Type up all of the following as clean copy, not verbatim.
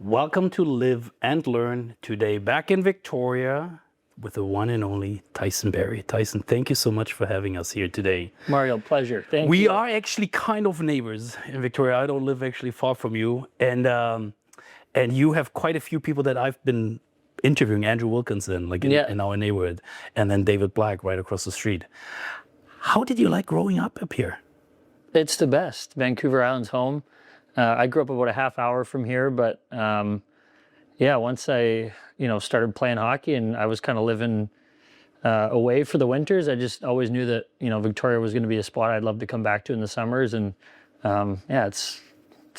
Welcome to Live and Learn. Today back in Victoria with the one and only Tyson Barrie. Tyson, thank you so much for having us here today. Mario, pleasure. Thank you. We are actually kind of neighbors in Victoria. I don't live actually far from you. And you have quite a few people that I've been interviewing. Andrew Wilkinson, like in our neighborhood. And then David Black right across the street. How did you like growing up here? It's the best. Vancouver Island's home. I grew up about a half hour from here, but once I started playing hockey and I was kind of living away for the winters, I just always knew that Victoria was going to be a spot I'd love to come back to in the summers, and it's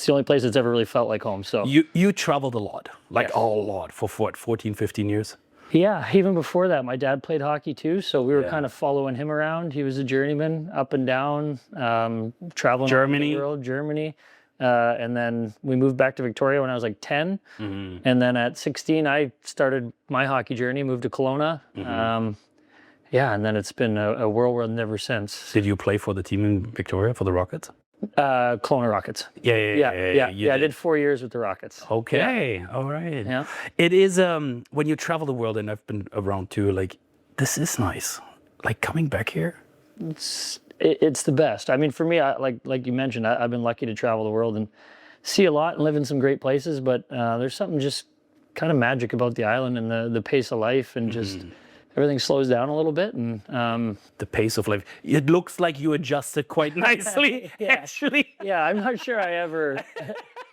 the only place that's ever really felt like home. So you traveled a lot, a lot for what, 14, 15 years? Yeah, even before that, my dad played hockey too, so we were kind of following him around. He was a journeyman, up and down, traveling around the world, Germany. And then we moved back to Victoria when I was like 10. Mm-hmm. And then at 16, I started my hockey journey, moved to Kelowna. Mm-hmm. And then it's been a whirlwind ever since. Did you play for the team in Victoria, for the Rockets? Kelowna Rockets. Yeah. I did 4 years with the Rockets. Okay, all right. Yeah. It is, when you travel the world, and I've been around too, this is nice. Coming back here. It's the best. I mean, for me, like you mentioned, I've been lucky to travel the world and see a lot and live in some great places, but there's something just kind of magic about the island and the pace of life, and just everything slows down a little bit. And the pace of life. It looks like you adjusted quite nicely, actually. Yeah, I'm not sure I ever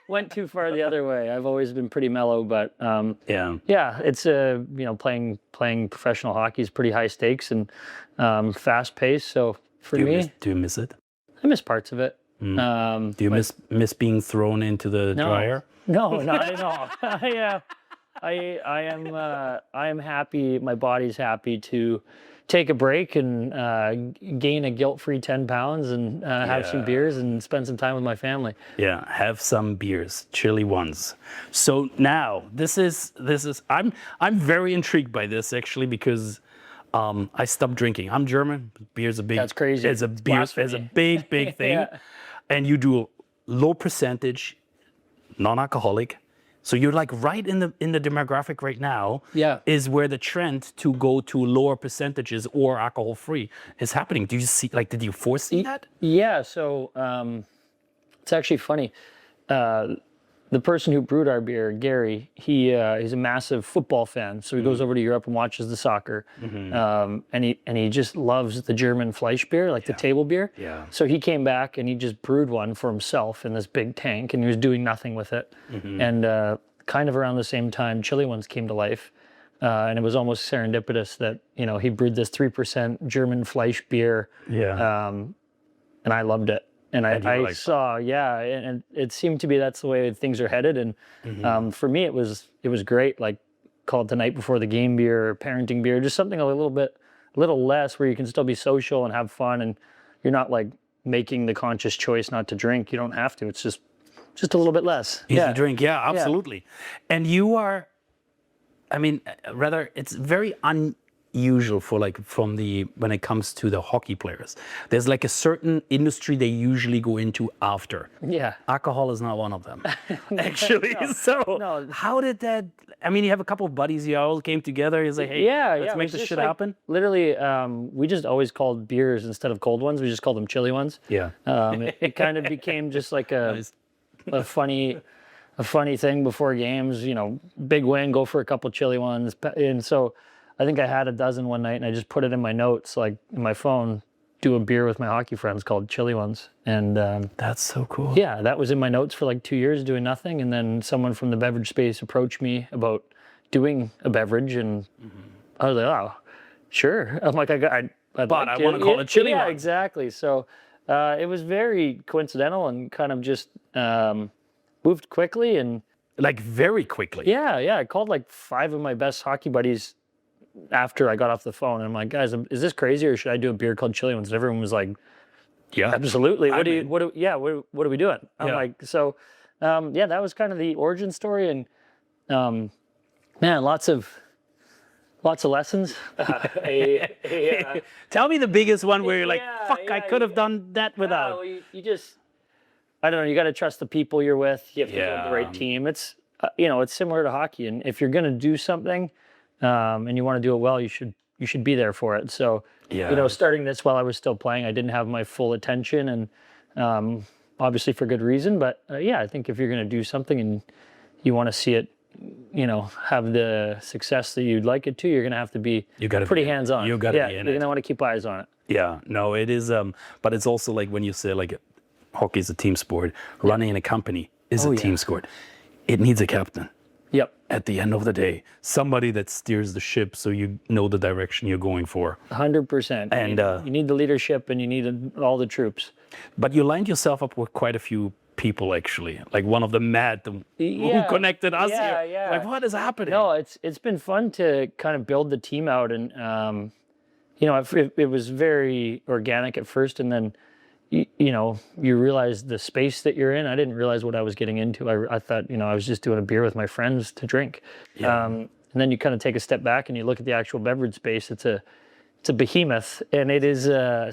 went too far the other way. I've always been pretty mellow, but it's playing professional hockey is pretty high stakes and fast paced. So do you miss it? I miss parts of it. Do you miss being thrown into the dryer? No, not at all. I am happy. My body's happy to take a break and gain a guilt-free 10 pounds and have some beers and spend some time with my family. Yeah, have some beers, chilly ones. So now this is I'm very intrigued by this actually, because I stopped drinking. I'm German. Beer's a big. That's crazy. It's a big thing. And you do low percentage, non-alcoholic. So you're right in the demographic right now. Yeah. Is where the trend to go to lower percentages or alcohol free is happening. Do you see? Did you foresee that? Yeah. So it's actually funny. The person who brewed our beer, Gary, he's a massive football fan. So he goes over to Europe and watches the soccer. Mm-hmm. And he just loves the German Fleisch beer, the table beer. Yeah. So he came back and he just brewed one for himself in this big tank, and he was doing nothing with it. Mm-hmm. And kind of around the same time, Chili Ones came to life. And it was almost serendipitous that, he brewed this 3% German Fleisch beer. Yeah. And I loved it. And I saw, and it seemed to be that's the way things are headed. And for me, it was great. Called the night before the game beer, or parenting beer, just something a little less, where you can still be social and have fun, and you're not making the conscious choice not to drink. You don't have to. It's just a little bit less. Easy drink, yeah, absolutely. Yeah. And you are, it's very unusual for when it comes to the hockey players. There's a certain industry they usually go into after. Yeah. Alcohol is not one of them, actually. How did that, you have a couple of buddies, you all came together, he's like, hey, let's make this shit happen? Literally, we just always called beers instead of cold ones, we just called them chili ones. Yeah. It kind of became just a funny thing before games, big win, go for a couple chili ones. And so I think I had a dozen one night, and I just put it in my notes, in my phone, do a beer with my hockey friends called Chili Ones. And that's so cool. Yeah, that was in my notes for 2 years doing nothing. And then someone from the beverage space approached me about doing a beverage, and I was like, oh, sure. I'm like, I want to call it Chili Ones. Yeah, exactly. So it was very coincidental and kind of just moved quickly and very quickly. Yeah. I called 5 of my best hockey buddies after I got off the phone, and I'm like, guys, is this crazy, or should I do a beer called Chili Ones? And everyone was like, yeah, absolutely. What are we doing? I'm like, so, that was kind of the origin story, and man, lots of lessons. Tell me the biggest one where you're fuck, I could have done that without. You just, I don't know. You got to trust the people you're with. You have to build the right team. it's similar to hockey. And if you're going to do something and you want to do it well, you should be there for it. So, starting this while I was still playing, I didn't have my full attention, and obviously for good reason. But I think if you're going to do something and you want to see it, have the success that you'd like it to, you're going to have to be pretty hands-on. You got to be in it. You're going to want to keep eyes on it. Yeah, no, it is. But it's also like when you say like hockey is a team sport, running in a company is a team sport. It needs a captain. Yep. At the end of the day, somebody that steers the ship so you know the direction you're going for. 100%. And you need the leadership, and you need all the troops. But you lined yourself up with quite a few people, actually. Like one of the who connected us here. Yeah. Like, what is happening? No, it's been fun to kind of build the team out, and it was very organic at first, and then you realize the space that you're in. I didn't realize what I was getting into. I thought, I was just doing a beer with my friends to drink. Yeah. And then you kind of take a step back and you look at the actual beverage space. It's a behemoth, and it is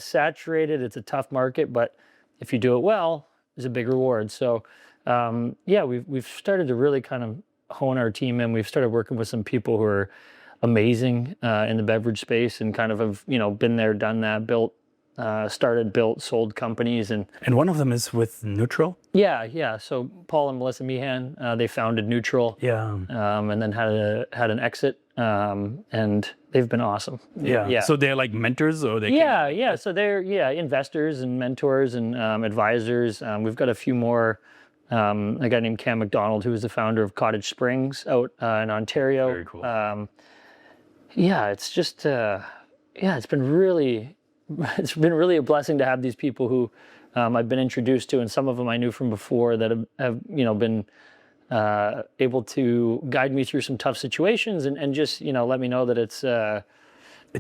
saturated. It's a tough market, but if you do it well, there's a big reward. So, we've started to really kind of hone our team in. We've started working with some people who are amazing in the beverage space, and kind of have, been there, done that, built, sold companies. And one of them is with Nutrl? Yeah. So Paul and Melissa Meehan, they founded Nutrl. Yeah. And then had an exit, and they've been awesome. Yeah. So they're like mentors, or they? Yeah. So they're investors and mentors and advisors. We've got a few more. A guy named Cam McDonald, who is the founder of Cottage Springs out in Ontario. Very cool. It's just it's been really a blessing to have these people who I've been introduced to, and some of them I knew from before, that have been able to guide me through some tough situations, and just let me know that it's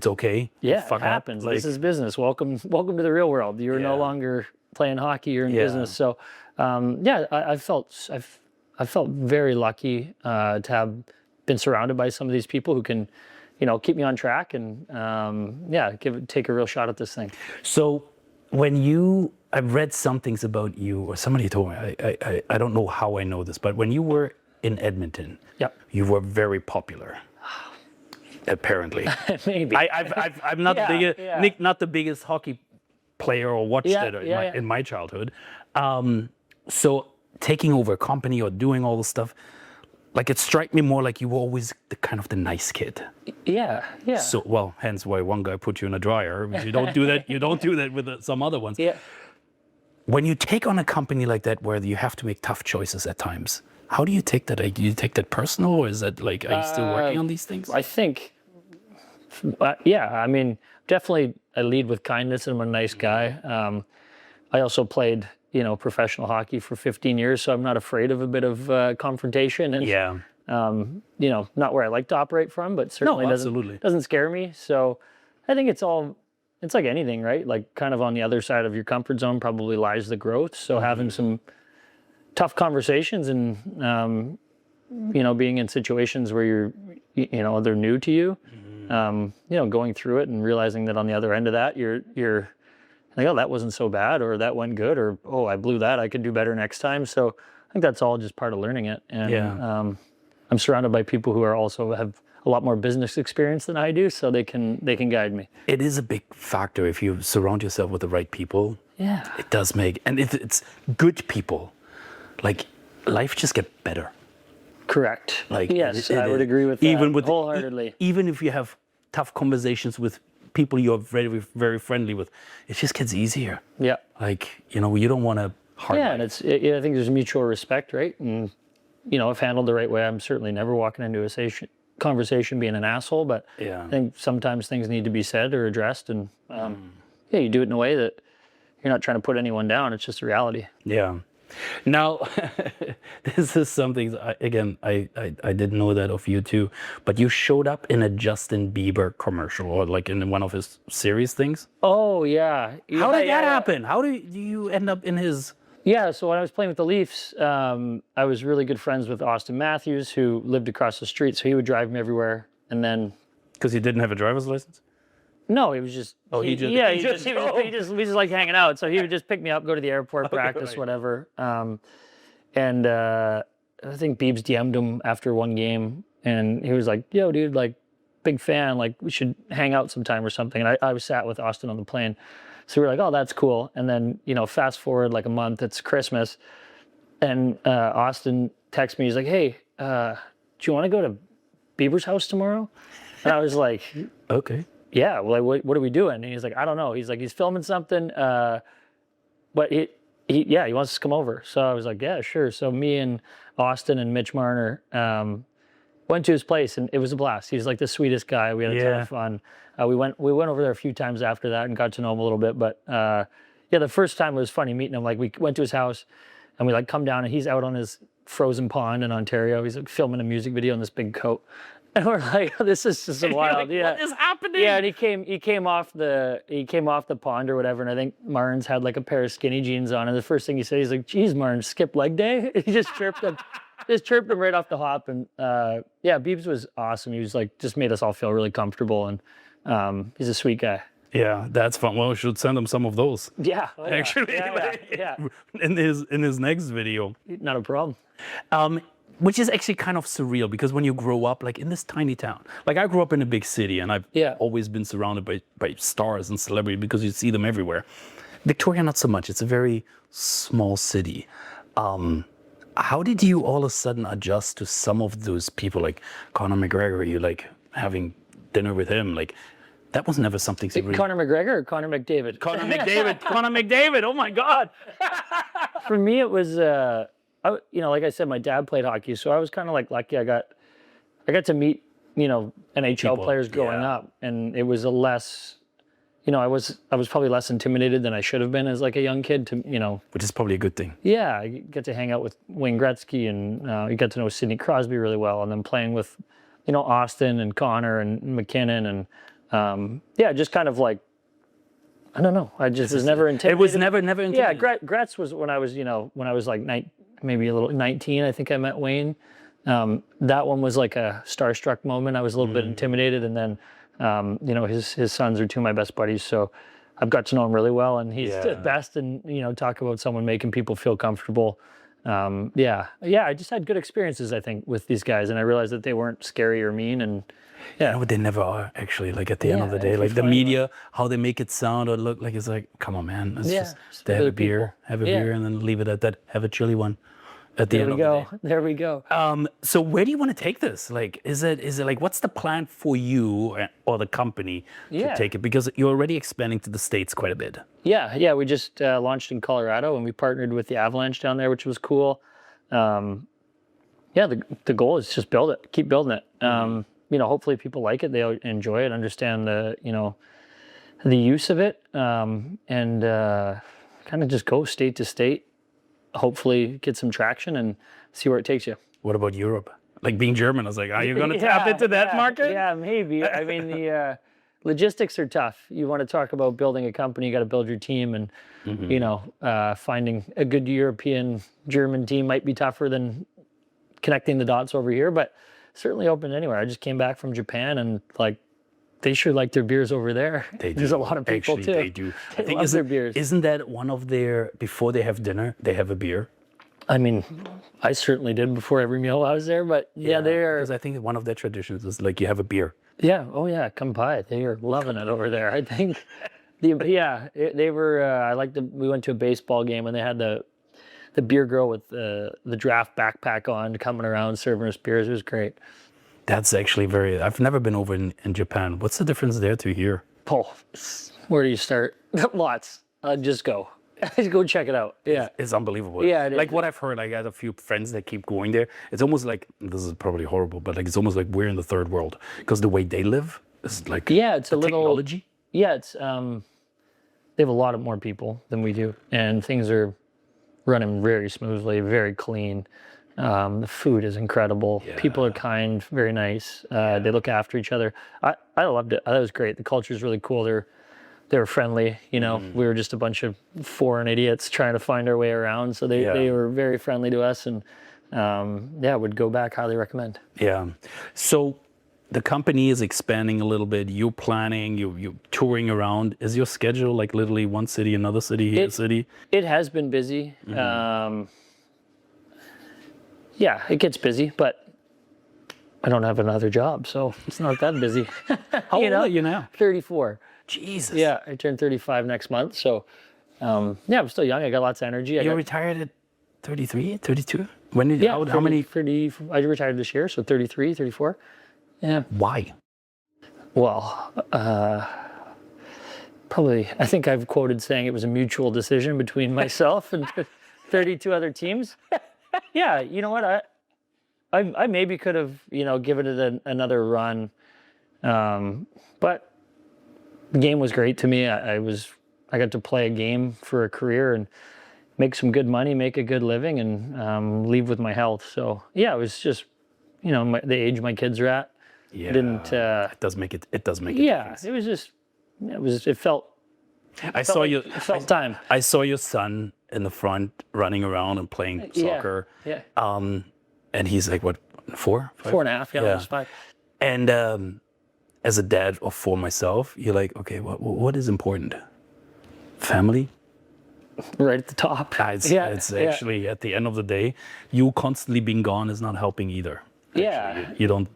okay. Yeah, it happens. This is business. Welcome to the real world. You're no longer playing hockey. You're in business. So I felt very lucky to have been surrounded by some of these people who can keep me on track, and take a real shot at this thing. So I've read some things about you, or somebody told me, I don't know how I know this, but when you were in Edmonton, you were very popular. Apparently. Maybe. I'm not Nick, not the biggest hockey player or watched it in my childhood. So taking over a company or doing all the stuff, like, it struck me more like you were always the nice kid. Yeah. So, hence why one guy put you in a dryer. You don't do that. You don't do that with some other ones. Yeah. When you take on a company like that, where you have to make tough choices at times, how do you take that? Do you take that personal, or is that like, are you still working on these things? I think, I mean, definitely I lead with kindness, and I'm a nice guy. I also played professional hockey for 15 years, so I'm not afraid of a bit of confrontation. And, not where I like to operate from, but certainly doesn't scare me. So I think it's like anything, right? Like, kind of on the other side of your comfort zone probably lies the growth. So having some tough conversations, and, being in situations where they're new to you, going through it and realizing that on the other end of that, you're like, oh, that wasn't so bad, or that went good, or, oh, I blew that, I could do better next time. So I think that's all just part of learning it. And I'm surrounded by people who have a lot more business experience than I do, so they can guide me. It is a big factor if you surround yourself with the right people. Yeah. It does make, and if it's good people, like, life just gets better. Correct. Like, yes, I would agree with that wholeheartedly. Even if you have tough conversations with people you're very, very friendly with, it just gets easier. Yeah. Like, you don't want to hard. Yeah, and I think there's mutual respect, right? And, if handled the right way, I'm certainly never walking into a conversation being an asshole, but I think sometimes things need to be said or addressed, and you do it in a way that you're not trying to put anyone down. It's just a reality. Yeah. Now, this is something, again, I didn't know that of you too, but you showed up in a Justin Bieber commercial, or like in one of his series things. Oh, yeah. How did that happen? How do you end up in his... Yeah, so when I was playing with the Leafs, I was really good friends with Austin Matthews, who lived across the street, so he would drive me everywhere, and then... Because he didn't have a driver's license? No, he was just. We just like hanging out. So he would just pick me up, go to the airport, practice, whatever. And I think Biebs DM'd him after one game, and he was like, "Yo, dude, like, big fan. Like, we should hang out sometime or something." And I was sat with Austin on the plane, so we were like, "Oh, that's cool." And then fast forward like a month, it's Christmas, and Austin texts me. He's like, "Hey, do you want to go to Bieber's house tomorrow?" And I was like, "Okay, yeah. Well, like, what are we doing?" And he's like, "I don't know." He's like, he's filming something, but he wants us to come over. So I was like, "Yeah, sure." So me and Austin and Mitch Marner went to his place, and it was a blast. He's like the sweetest guy. We had a ton of fun. We went over there a few times after that and got to know him a little bit. But the first time it was funny meeting him. Like, we went to his house, and we like come down, and he's out on his frozen pond in Ontario. He's like filming a music video in this big coat. And we're like, oh, this is just wild. Like, what is happening? Yeah, and he came off the pond or whatever, and I think Marnes had like a pair of skinny jeans on, and the first thing he said, he's like, "Geez, Marnes, skip leg day?" He just chirped him. Just chirped him right off the hop. And Biebs was awesome. He was like, just made us all feel really comfortable, and he's a sweet guy. Yeah, that's fun. Well, we should send him some of those. Yeah. Actually, yeah. In his next video. Not a problem. Which is actually kind of surreal, because when you grow up like in this tiny town, like I grew up in a big city, and I've always been surrounded by stars and celebrities because you see them everywhere. Victoria, not so much. It's a very small city. How did you all of a sudden adjust to some of those people, like Conor McGregor? You like having dinner with him, like that was never something. Conor McGregor or Conor McDavid? Conor McDavid. Conor McDavid. Oh my God. For me, it was. Like I said, my dad played hockey, so I was kind of like lucky. I got to meet, NHL players growing up, and it was a less, I was probably less intimidated than I should have been as like a young kid Which is probably a good thing. Yeah, I get to hang out with Wayne Gretzky, and you get to know Sidney Crosby really well, and then playing with, Austin and Connor and McKinnon, and just kind of like, I don't know. I just was never intimidated. It was never intimidated. Yeah, Gretz was when I was like maybe a little 19. I think I met Wayne. That one was like a starstruck moment. I was a little bit intimidated, and then his sons are two of my best buddies, so I've got to know him really well, and he's the best. And talk about someone making people feel comfortable. I just had good experiences, I think, with these guys, and I realized that they weren't scary or mean, and but they never are, actually. Like at the end of the day, like the media, how they make it sound or look like, it's like, come on, man. It's just have a beer, and then leave it at that. Have a chilly one at the end of the day. There we go. So where do you want to take this? Like, is it like, what's the plan for you or the company to take it? Because you're already expanding to the States quite a bit. Yeah. We just launched in Colorado, and we partnered with the Avalanche down there, which was cool. The goal is just build it, keep building it. Hopefully people like it, they'll enjoy it, understand the use of it, and kind of just go state to state, hopefully get some traction and see where it takes you. What about Europe? Like, being German, I was like, are you going to tap into that market? Yeah, maybe. I mean, the logistics are tough. You want to talk about building a company, you got to build your team, and finding a good European German team might be tougher than connecting the dots over here, but certainly open anywhere. I just came back from Japan, and like, they sure like their beers over there. There's a lot of people too. They do. They love their beers. Isn't that one of their, before they have dinner, they have a beer? I mean, I certainly did before every meal I was there, but they are. Because I think one of their traditions is like, you have a beer. Yeah. Oh yeah. Come by. They are loving it over there, I think. They were, we went to a baseball game, and they had the beer girl with the draft backpack on coming around serving us beers. It was great. That's actually I've never been over in Japan. What's the difference there to here? Oh, where do you start? Lots. Just go. Just go check it out. Yeah. It's unbelievable. Yeah. Like what I've heard, I got a few friends that keep going there. It's almost like, this is probably horrible, but like, it's almost like we're in the third world, because the way they live is like, it's a little technology. Yeah. It's, they have a lot of more people than we do, and things are running very smoothly, very clean. The food is incredible. Yeah. People are kind, very nice. They look after each other. I loved it. That was great. The culture is really cool. They were friendly. We were just a bunch of foreign idiots trying to find our way around. So they were very friendly to us, and would go back. Highly recommend. Yeah. So the company is expanding a little bit. You're planning. You're touring around. Is your schedule like literally one city, another city, here, city? It has been busy. Yeah, it gets busy, but I don't have another job, so it's not that busy. How old are you now? 34. Jesus. Yeah, I turned 35 next month, so yeah, I'm still young. I got lots of energy. You retired at 33, 32? When did how many? 30, I retired this year, so 33, 34. Yeah. Why? Well, probably, I think I've quoted saying it was a mutual decision between myself and 32 other teams. Yeah, you know what? I maybe could have, given it another run. But the game was great to me. I got to play a game for a career and make some good money, make a good living, and leave with my health. So yeah, it was just, the age my kids are at. Yeah, it does make it. It does make it. Yeah, it was just. It felt. It felt time. I saw your son in the front running around and playing soccer. Yeah. And he's like, what, 4? 5? 4.5. Yeah, almost 5. And as a dad or for myself, you're like, okay, what is important? Family. Right at the top. It's actually at the end of the day, you constantly being gone is not helping either. Actually. Yeah. You don't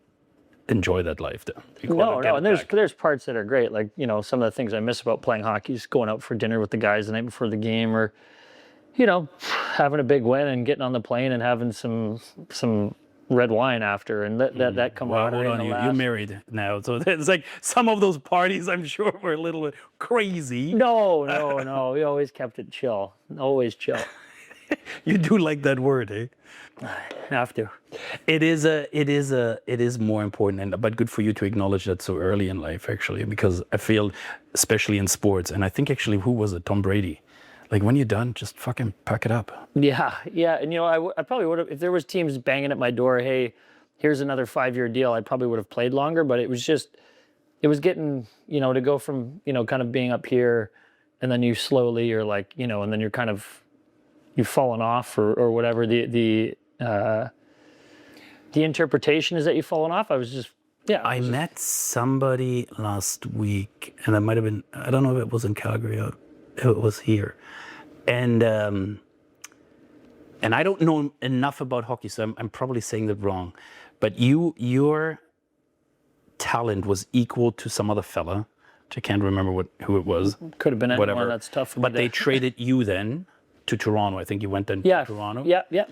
enjoy that life though. No, and there's parts that are great. Like, some of the things I miss about playing hockey is going out for dinner with the guys the night before the game, or, having a big win and getting on the plane and having some red wine after, and that camaraderie. Well, hold on, you're married now, so it's like some of those parties I'm sure were a little bit crazy. No, we always kept it chill. Always chill. You do like that word, eh? Have to. It is more important, but good for you to acknowledge that so early in life, actually, because I feel, especially in sports, and I think actually, who was it? Tom Brady. Like, when you're done, just fucking pack it up. Yeah, and I probably would have, if there was teams banging at my door, hey, here's another 5-year deal, I probably would have played longer, but it was getting, to go from, kind of being up here, and then you're like, and then you're kind of, you've fallen off or whatever the interpretation is that you've fallen off. I met somebody last week, and it might have been, I don't know if it was in Calgary or if it was here. And I don't know enough about hockey, so I'm probably saying that wrong. But your talent was equal to some other fella, which I can't remember who it was. Could have been anyone. That's tough. But they traded you then to Toronto. I think you went then to Toronto. Yeah.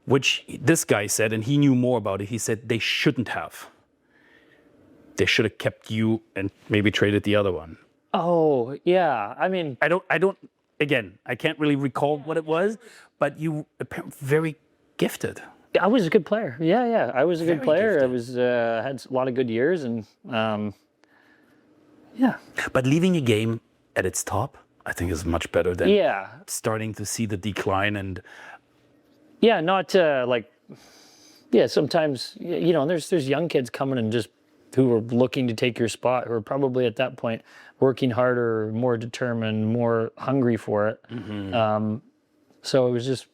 Which this guy said, and he knew more about it. He said they shouldn't have. They should have kept you and maybe traded the other one. Oh, yeah. I mean, I don't. Again, I can't really recall what it was, but you apparently very gifted. I was a good player. Yeah. I was a good player. Gifted. I was had a lot of good years, and yeah. But leaving a game at its top, I think, is much better than starting to see the decline and. Yeah, not sometimes there's young kids coming and just who are looking to take your spot, who are probably at that point working harder, more determined, more hungry for it. Mm-hmm. So it was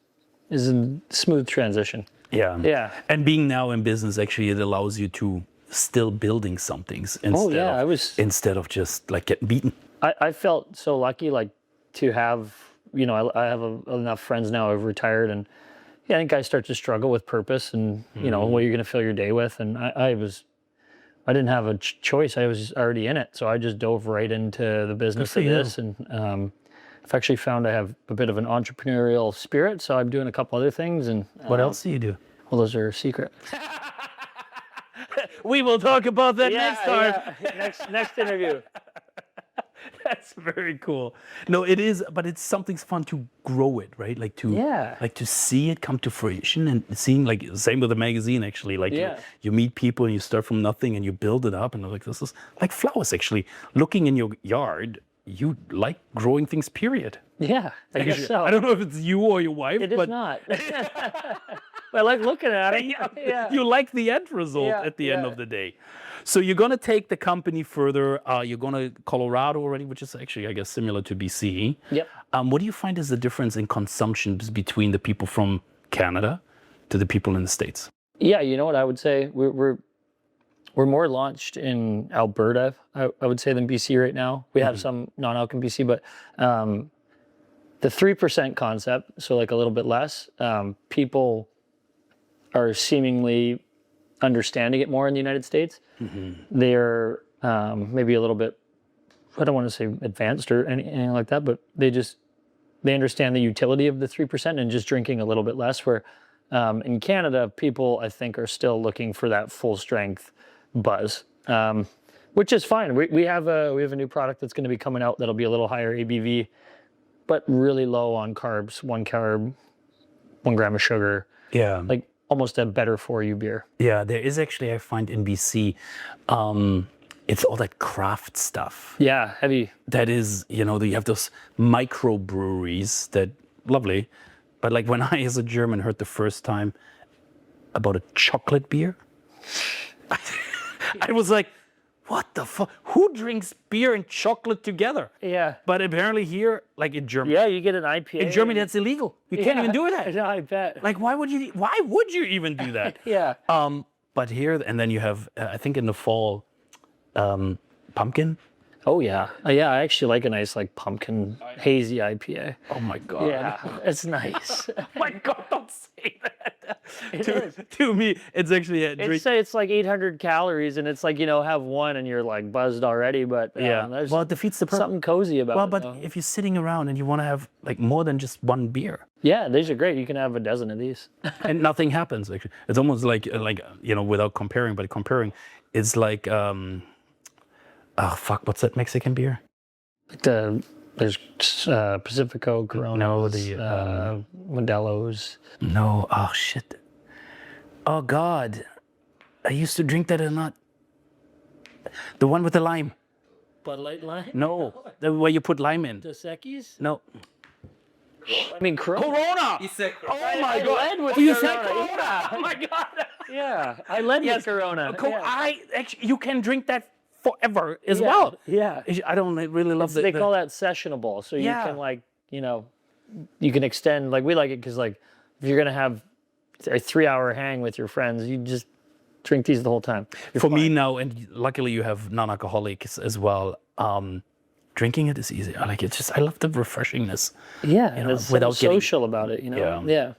a smooth transition. Yeah. And being now in business, actually, it allows you to still building some things instead of just like getting beaten. I felt so lucky, like to have, I have enough friends now who've retired, and I think guys start to struggle with purpose and, what you're going to fill your day with. And I didn't have a choice. I was already in it. So I just dove right into the business of this. And I've actually found I have a bit of an entrepreneurial spirit. So I'm doing a couple other things. And what else do you do? Well, those are a secret. We will talk about that next time. Yeah. Next interview. That's very cool. No, it is, but it's something fun to grow it, right? Like to see it come to fruition, and seeing, like, same with the magazine, actually. Like you meet people and you start from nothing and you build it up, and like, this is like flowers, actually. Looking in your yard, you like growing things, period. Yeah, I guess so. I don't know if it's you or your wife, but... It is not. But I like looking at it. Yeah. You like the end result at the end of the day. So you're going to take the company further. You're going to Colorado already, which is actually, I guess, similar to BC. Yep. What do you find is the difference in consumption between the people from Canada to the people in the States? Yeah, you know what I would say? We're more launched in Alberta, I would say, than BC right now. We have some non-alc in BC, but the 3% concept, so like a little bit less, people are seemingly understanding it more in the United States. They're maybe a little bit, I don't want to say advanced or anything like that, but they understand the utility of the 3% and just drinking a little bit less. Where in Canada, people, I think, are still looking for that full strength buzz, which is fine. We have a new product that's going to be coming out that'll be a little higher ABV, but really low on carbs, 1 carb, 1 gram of sugar. Yeah. Like almost a better for you beer. Yeah, there is actually, I find in BC, it's all that craft stuff. Yeah, heavy. That is, you have those microbreweries that, lovely. But like when I, as a German, heard the first time about a chocolate beer, I was like, what the fuck? Who drinks beer and chocolate together? Yeah. But apparently here, like in Germany. Yeah, you get an IPA. In Germany, that's illegal. You can't even do that. No, I bet. Like, why would you even do that? Yeah. But here, and then you have, I think in the fall, pumpkin. Oh yeah. Yeah, I actually like a nice like pumpkin hazy IPA. Oh my God. Yeah, it's nice. Oh my God, don't say that. To me, it's actually a drink. It's like 800 calories and it's like, have one and you're like buzzed already, but there's well, it defeats the purpose. something cozy about it. Well, but if you're sitting around and you want to have like more than just one beer. Yeah, these are great. You can have a dozen of these. And nothing happens actually. It's almost like without comparing, but comparing, it's like oh fuck, what's that Mexican beer? There's Pacifico, Corona, No, the Modelo's. No, oh shit. Oh God, I used to drink that or not. The one with the lime. Bud Light lime? No, the way you put lime in. Dos Equis? No. I mean Corona. Corona. He said, Oh my I God. led with You Corona. said Corona. Oh my God. Yeah, I led with Corona. You can drink that forever as well. Yeah. I don't really love that. They call that sessionable. So you can like, you can extend, like we like it because like if you're going to have a 3-hour hang with your friends, you just drink these the whole time. For me now, and luckily you have non-alcoholics as well, drinking it is easy. I like it. I love the refreshingness. Yeah, and it's without social about it, Yeah.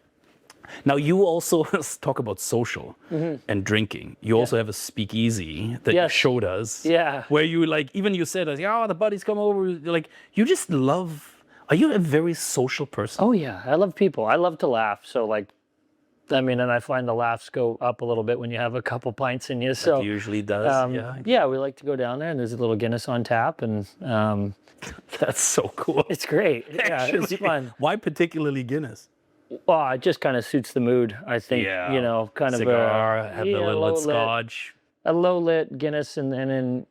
Now you also talk about social and drinking. You also have a speakeasy that you showed us. Yeah. Where you like, even you said, the buddies come over. Like, you just love, are you a very social person? Oh yeah, I love people. I love to laugh. So like, and I find the laughs go up a little bit when you have a couple pints in you. So it usually does. Yeah, we like to go down there and there's a little Guinness on tap and that's so cool. it's great. Yeah, it's fun. Why particularly Guinness? Well, it just kind of suits the mood, I think. Yeah. Kind cigar, of have the little scotch. A low lit Guinness, and then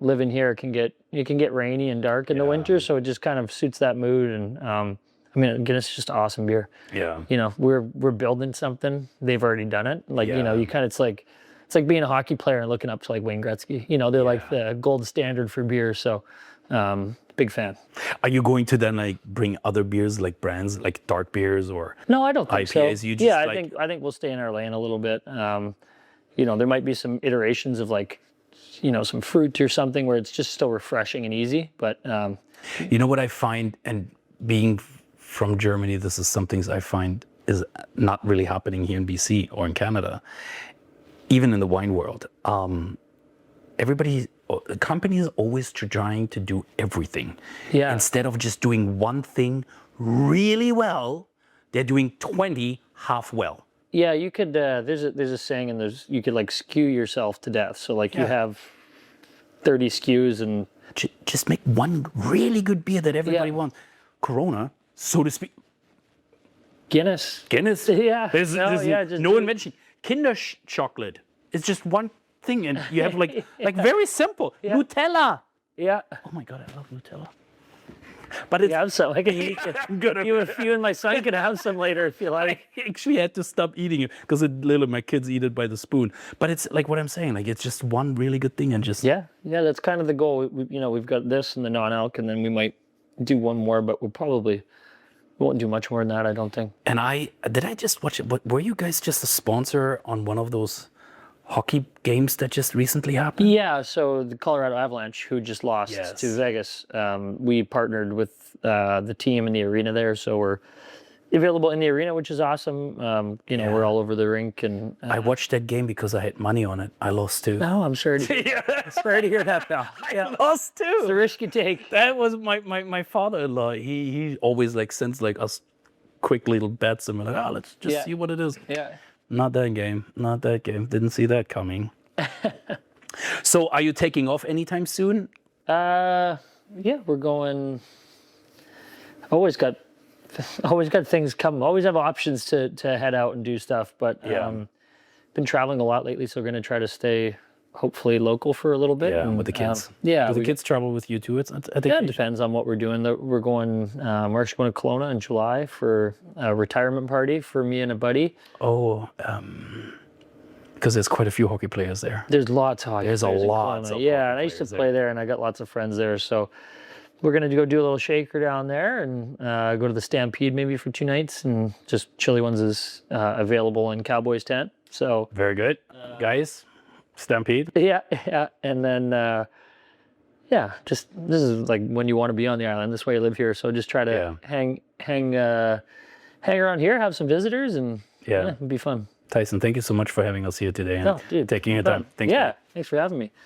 living here it can get rainy and dark in the winter, so it just kind of suits that mood. And Guinness is just awesome beer. Yeah. We're building something. They've already done it. Like you kind of it's like being a hockey player and looking up to like Wayne Gretzky. They're like the gold standard for beer. So. Big fan. Are you going to then like bring other beers, like brands, like dark beers or no? I don't think IPAs? So. You just I think we'll stay in our lane a little bit. There might be some iterations of like, some fruit or something where it's just still refreshing and easy. But what I find, and being from Germany, this is some things I find is not really happening here in BC or in Canada, even in the wine world. Companies always trying to do everything. Yeah. Instead of just doing one thing really well, they're doing 20 half well. Yeah, you could. There's a saying, and you could like skew yourself to death. So like you have 30 skews, and just make one really good beer that everybody wants. Corona, so to speak. Guinness. Yeah. There's no invention. Kinder chocolate. It's just one thing, and you have like very simple Nutella. Yeah. Oh my God, I love Nutella. But it's some. I can eat it. You and my son can have some later if you like. I actually had to stop eating it because my kids eat it by the spoon. But it's like what I'm saying, like it's just one really good thing and just that's kind of the goal. We've got this and the non-alc, and then we might do one more, but we won't do much more than that, I don't think. And did I just watch it? Were you guys just a sponsor on one of those hockey games that just recently happened? Yeah, so the Colorado Avalanche, who just lost to Vegas, we partnered with the team in the arena there. So we're available in the arena, which is awesome. You know, we're all over the rink, and I watched that game because I had money on it. I lost too. no, I'm sorry to sorry to hear that, pal. I lost too. It's the risk you take. That was my father-in-law. He always like sends like us quick little bets, and we're like, let's just see what it is. Yeah. Not that game. Not that game. Didn't see that coming. So, are you taking off anytime soon? Yeah, we're going. Always got things coming. Always have options to head out and do stuff. But been traveling a lot lately, so we're going to try to stay hopefully local for a little bit. Yeah, with the kids. Yeah, do the kids travel with you too? It depends on what we're doing. We're going. We're actually going to Kelowna in July for a retirement party for me and a buddy. Oh, because there's quite a few hockey players there. There's lots of hockey. There's players a lot. Yeah, and I used to play there, and I got lots of friends there. So we're gonna go do a little shaker down there, and go to the Stampede maybe for 2 nights, and just Chili Ones is available in Cowboys tent. So very good, guys. Stampede. Yeah, and then just this is like when you want to be on the island. This way you live here, so just try to hang around here, have some visitors, and it'd be fun. Tyson, thank you so much for having us here today and dude, taking your time. Thank you. Thanks for having me.